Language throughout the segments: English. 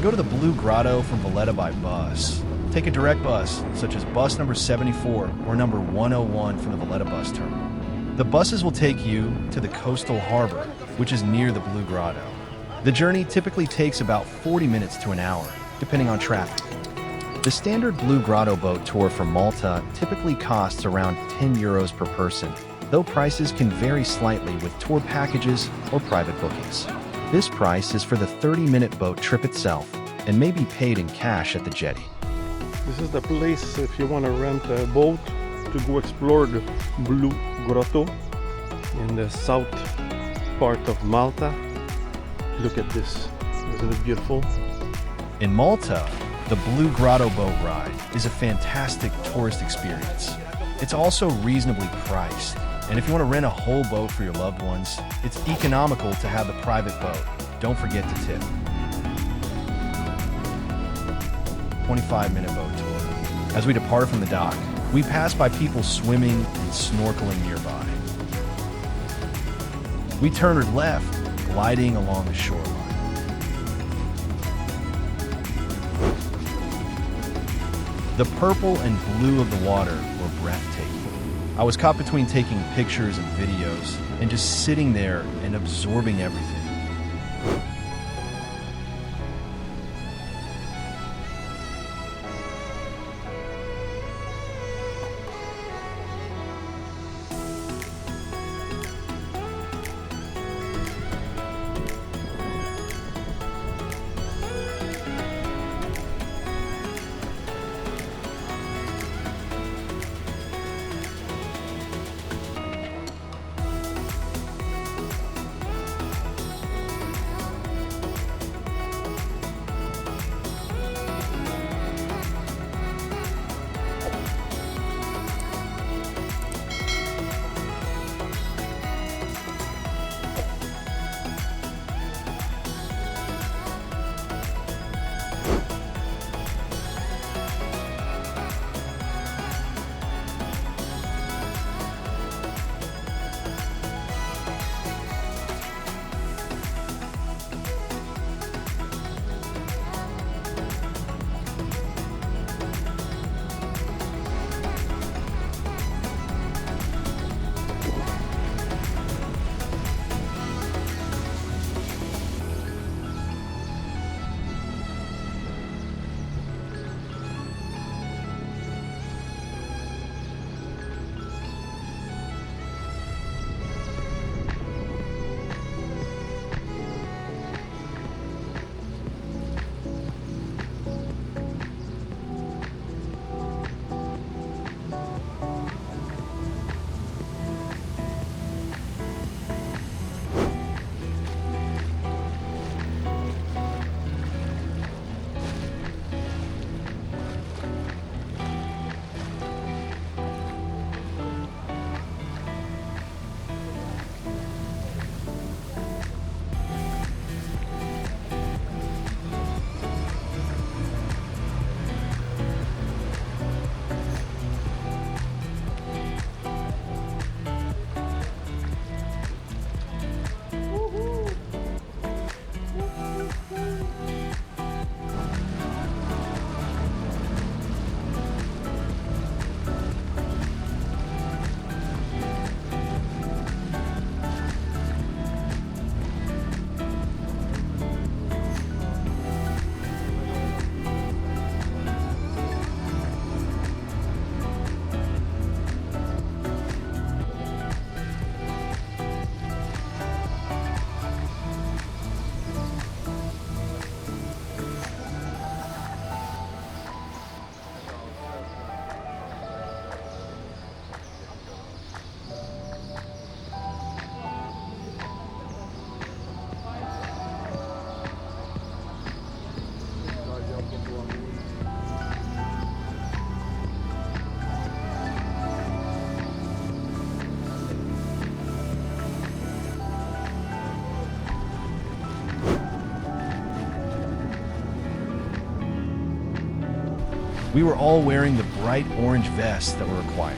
go to the Blue Grotto from Valletta by bus. Take a direct bus, such as bus number 74 or number 101 from the Valletta bus terminal. The buses will take you to the coastal harbor, which is near the Blue Grotto. The journey typically takes about 40 minutes to an hour, depending on traffic. The standard Blue Grotto boat tour from Malta typically costs around €10 per person, though prices can vary slightly with tour packages or private bookings. This price is for the 30-minute boat trip itself and may be paid in cash at the jetty. This is the place if you want to rent a boat to go explore the Blue Grotto in the south part of Malta. Look at this, isn't it beautiful? In Malta, the Blue Grotto boat ride is a fantastic tourist experience. It's also reasonably priced, and if you want to rent a whole boat for your loved ones, it's economical to have the private boat. Don't forget to tip. 25-minute boat tour. As we departed from the dock, we passed by people swimming and snorkeling nearby. We turned left, gliding along the shoreline. The purple and blue of the water were breathtaking. I was caught between taking pictures and videos and just sitting there and absorbing everything. We were all wearing the bright orange vests that were required.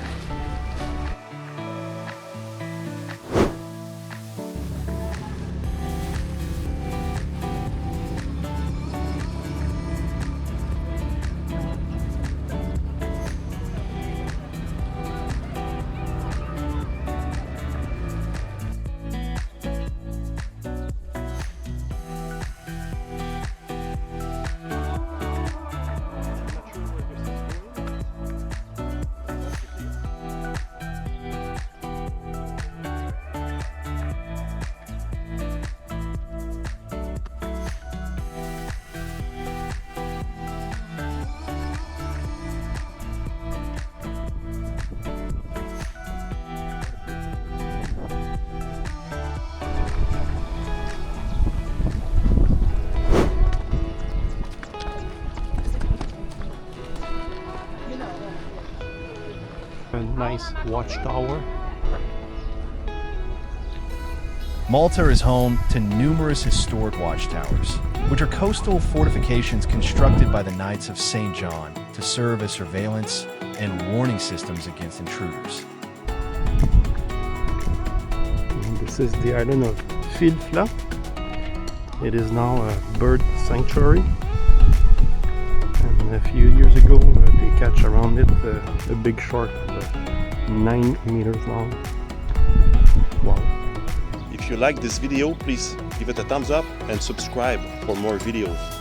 nice watchtower. Malta is home to numerous historic watchtowers, which are coastal fortifications constructed by the Knights of St. John to serve as surveillance and warning systems against intruders. And this is the island of Filfla. It is now a bird sanctuary. And a few years ago, they catch around it a big shark of 9 meters long. Wow. If you like this video, please give it a thumbs up and subscribe for more videos.